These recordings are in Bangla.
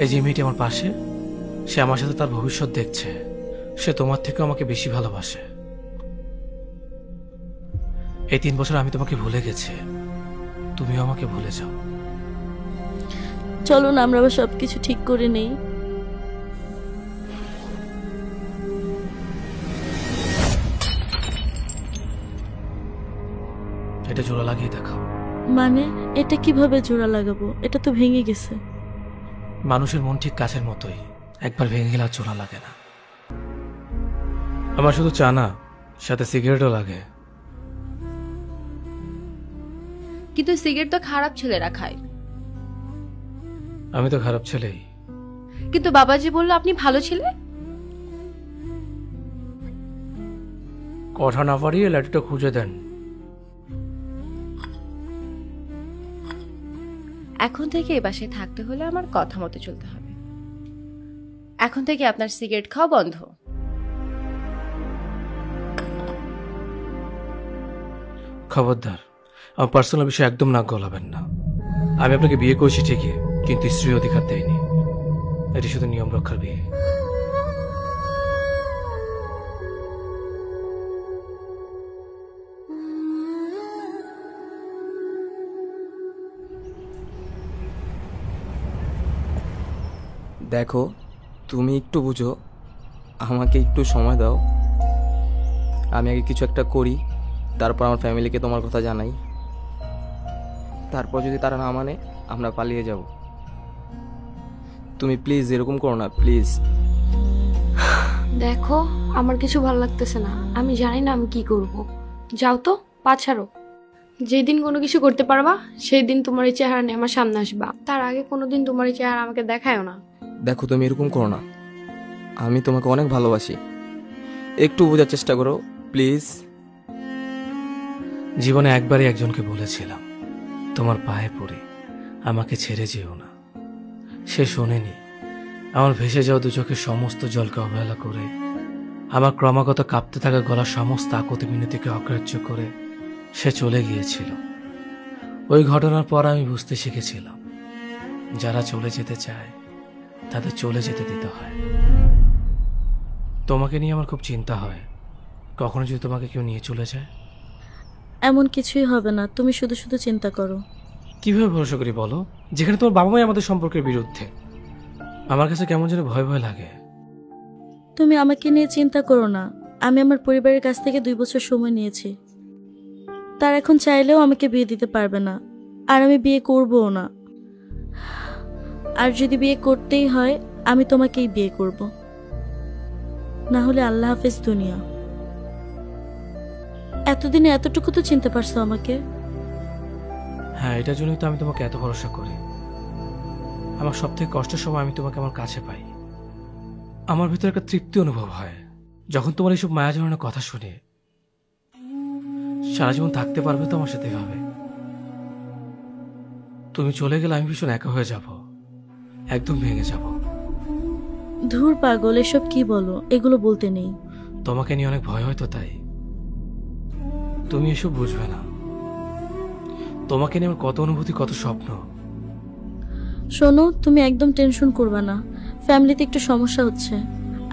এই যে মেয়েটি আমার পাশে, সে আমার সাথে তার ভবিষ্যৎ দেখছে। সে তোমার থেকে আমাকে বেশি ভালোবাসে। এই 3 বছর আমি তোমাকে ভুলে গেছি, তুমিও আমাকে ভুলে যাও। চলো না আমরা আবার সবকিছু ঠিক করে নেই। এটা জোড়া লাগিয়ে দেখাও। মানে এটা কিভাবে জোড়া লাগাবো? এটা তো ভেঙে গেছে। মানুষের মন ঠিক কাছের মতোই, একবার ভেঙে গেলে আর জোড়া লাগে না। আমার শুধু চা না, সাথে সিগারেটও লাগে। কিন্তু সিগারেট তো খারাপ ছেলেরা খায়। আমি তো খারাপ ছেলেই। কিন্তু বাবাজি বলল আপনি ভালো ছেলে। কথা না পারিয়ে লাঠিটা খুঁজে দেন। এখন থেকে এই বাসায় থাকতে হলে আমার কথা মতো চলতে হবে। এখন থেকে আপনার সিগারেট খাওয়া বন্ধ। খবরদার, আমার পার্সোনাল বিষয়ে একদম নাক গলাবেন না। আমি আপনাকে বিয়ে করেছি ঠিকই, কিন্তু স্ত্রী অধিকার দেয়নি। এটি শুধু নিয়ম রক্ষার বিয়ে। দেখো, তুমি একটু বুঝো, আমাকে একটু সময় দাও। আমি আগে কিছু একটা করি, তারপর আমার ফ্যামিলিকে তোমার কথা জানাই। তারপর যদি তারা না মানে, আমরা পালিয়ে যাব। তুমি প্লিজ এরকম করো না, প্লিজ। দেখো, আমার কিছু ভালো লাগতেছে না। আমি জানি না আমি কি করব। যাও তো, পা ছাড়ো। যেদিন কোনো কিছু করতে পারবা সেই দিন তোমার এই চেহারা নিয়ে আমার সামনে আসবা। তার আগে কোনোদিন তোমার এই চেহারা আমাকে দেখায়ও না। দেখো, তুমি এরকম করো না। আমি তোমাকে অনেক ভালোবাসি, একটু বোঝার চেষ্টা করো প্লিজ। জীবনে একবারই একজনকে বলেছিলাম, তোমার পায়ে পড়ে আমাকে ছেড়ে যেও না। সে শোনেনি। আমার ভেসে যাওয়া দু চোখের সমস্ত জলকে অবহেলা করে, আমার ক্রমাগত কাঁপতে থাকা গলার সমস্ত আকুতি মিনতিকে অগ্রাহ্য করে সে চলে গিয়েছিল। ওই ঘটনার পর আমি বুঝতে শিখেছিলাম, যারা চলে যেতে চায় তাদের চলে যেতে দিতে হয়। তোমাকে নিয়ে আমার খুব চিন্তা হয়, কখনো যদি তোমাকে কেউ নিয়ে চলে যায়। এমন কিছুই হবে না, তুমি শুধু শুধু চিন্তা করো। কিভাবে ভরসা করি বলো, যেখানে তোমার বাবা মাই আমাদের সম্পর্কের বিরুদ্ধে? আমার কাছে কেমন যেন ভয় ভয় লাগে। তুমি আমাকে নিয়ে চিন্তা করো না। আমি আমার পরিবারের কাছ থেকে 2 বছর সময় নিয়েছি। তার এখন চাইলেও আমাকে বিয়ে দিতে পারবে না, আর আমি বিয়ে করবও না। আর যদি বিয়ে করতেই হয়, আমি তোমাকেই বিয়ে করব। না হলে আল্লাহ হাফেজ দুনিয়া। এতদিনে এতটুকু তো চিনতে পারছো আমাকে। হ্যাঁ, এটার জন্যই তো আমি তোমাকে এত ভরসা করি। আমার সব থেকে কষ্টের সময় আমি তোমাকে আমার কাছে পাই। আমার ভিতরে একটা তৃপ্তি অনুভব হয় যখন তোমার এইসব মায়া জড়ানোর কথা শুনে। সারা জীবন থাকতে পারবে তো আমার সাথে এভাবে? তুমি চলে গেলে আমি ভীষণ একা হয়ে যাব, একদম ভেঙে যাব। ধুর পাগল, এসব কি বলো? এগুলো বলতে নেই। তোমাকে নিয়ে অনেক ভয় হয়তো, তাই তুমি এসব বুঝবে না। তোমাকে নিয়ে আমার কত অনুভূতি, কত স্বপ্ন। শোনো, তুমি একদম টেনশন করবে না। ফ্যামিলিতে একটু সমস্যা হচ্ছে।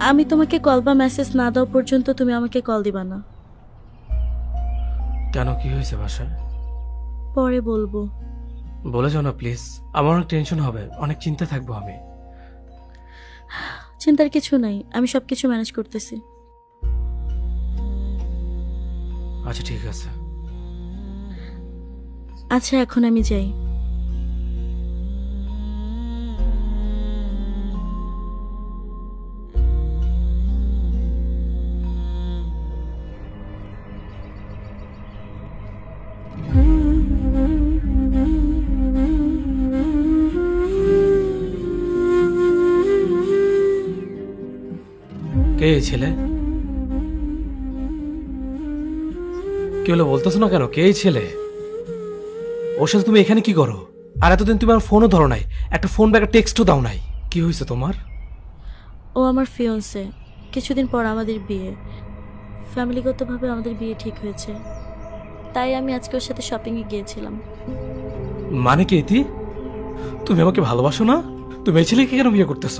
আমি তোমাকে কল বা মেসেজ না দেওয়া পর্যন্ত তুমি আমাকে কল দিবা না। কেন, কি হয়েছে বাসায়? পরে বলবো। বলে যাও না প্লিজ, আমার অনেক টেনশন হবে, অনেক চিন্তা থাকবো আমি। চিন্তার কিছু নাই, আমি সবকিছু ম্যানেজ করতেছি। আচ্ছা ঠিক আছে। আচ্ছা, এখন আমি যাই। কে এই ছেলে? কি হলো বলতেছো না কেন? কে এই ছেলে? ওর সাথে তুমি এখানে কি করো? আর এতদিন তুমি আমার ফোনও ধরো নাই, একটা ফোন বা একটা টেক্সটও দাও নাই। কি হয়েছে তোমার? ও আমার ফিয়ন্সে। কিছুদিন পর আমাদের বিয়ে। ফ্যামিলিগতভাবে আমাদের বিয়ে ঠিক হয়েছে, তাই আমি আজকে ওর সাথে শপিংয়ে গিয়েছিলাম। মানে কি ইতি? তুমি আমাকে ভালোবাসো না? তুমি এই ছেলেকে কেন বিয়ে করতেছ?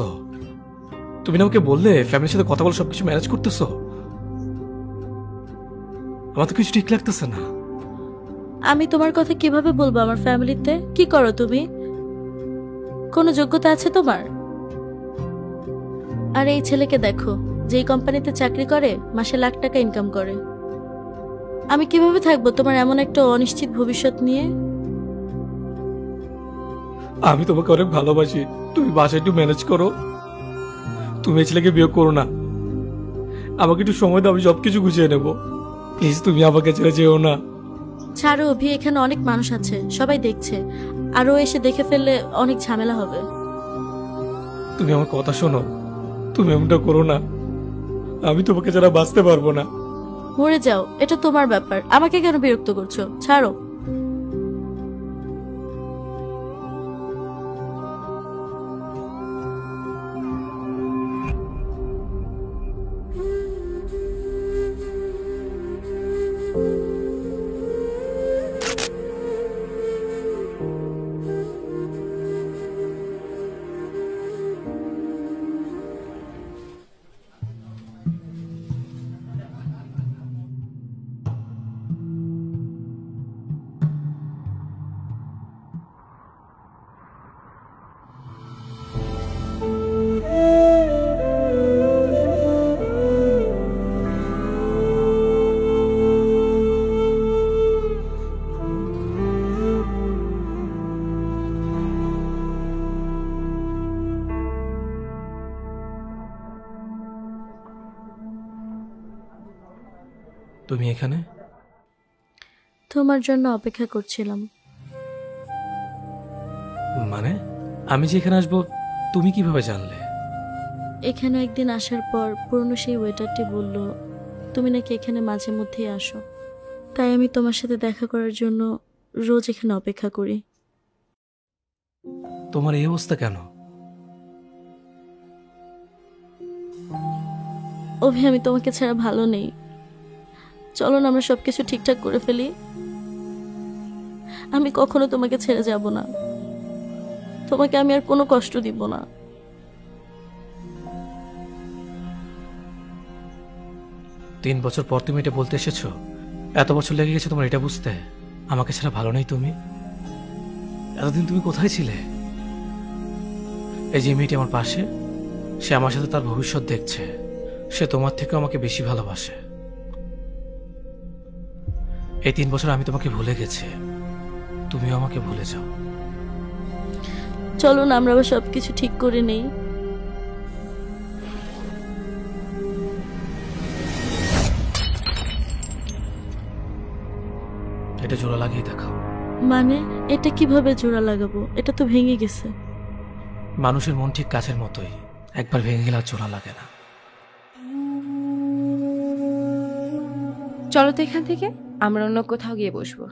তুমি না আমাকে বললে ফ্যামিলির সাথে কথা বলে সবকিছু ম্যানেজ করতেছ। আমার তো কিছু ঠিক লাগতেছে না। আমি তোমার কথা কিভাবে বলবো আমার ফ্যামিলিতে? কি করো তুমি? কোনো যোগ্যতা আছে তোমার? আর এই ছেলেকে দেখো, যেই কোম্পানিতে চাকরি করে মাসে লাখ টাকা ইনকাম করে। আমি কিভাবে থাকবো তোমার এমন একটা অনিশ্চিত ভবিষ্যৎ নিয়ে? আমি তোমাকে অনেক ভালোবাসি, তুমি বাসায় একটু ম্যানেজ করো। তুমি এই ছেলেকে বিয়ে করো না, আমাকে একটু সময় দাও, আমি সবকিছু গুছিয়ে নেবো। প্লিজ তুমি আমাকে ছেড়ে যেও না। ছাড়ো অভি, এখানে অনেক মানুষ আছে, সবাই দেখছে, আরও এসে দেখে ফেললে অনেক ঝামেলা হবে। তুমি আমার কথা শোনো, তুমি এমনটা করো না, আমি তোমাকে ছাড়া বাঁচতে পারবো না। মরে যাও, এটা তোমার ব্যাপার, আমাকে কেন বিরক্ত করছো? ছাড়ো। তুমি এখানে? তোমার জন্য অপেক্ষা করছিলাম। মানে আমি যে এখানে আসবো তুমি কিভাবে জানলে? এখানে একদিন আসার পর পুরনো সেই ওয়েটারটি বলল তুমি নাকি এখানে মাঝে মধ্যেই আসো, তাই আমি তোমার সাথে দেখা করার জন্য রোজ এখানে অপেক্ষা করি। তোমার এই অবস্থা কেন? অভি, আমি তোমাকে ছাড়া ভালো নেই, চলো না আমরা সবকিছু ঠিকঠাক করে ফেলি। আমি কখনো তোমাকে ছেড়ে যাব না, তোমাকে আমি আর কোনো কষ্ট দিব না। 3 বছর পর তুমি এটা বলতে এসেছো? এত বছর লেগে গেছে তোমার এটা বুঝতে আমাকে ছাড়া ভালো নেই তুমি? এতদিন তুমি কোথায় ছিলে? এই যে মেয়েটি আমার পাশে, সে আমার সাথে তার ভবিষ্যৎ দেখছে, সে তোমার থেকে আমাকে বেশি ভালোবাসে। এই 3 বছর আমি তোমাকে ভুলে গেছি, তুমিও আমাকে ভুলে যাও। চলো না আমরা আবার সবকিছু ঠিক করে নেই। এটা জোড়া লাগিয়ে দেখাও। মানে এটা কিভাবে জোড়া লাগাবো? এটা তো ভেঙে গেছে। মানুষের মন ঠিক কাছের মতোই, একবার ভেঙে গেলে আর জোড়া লাগে না। চলো তো এখান থেকে আমরা অন্য কোথাও গিয়ে বসবো।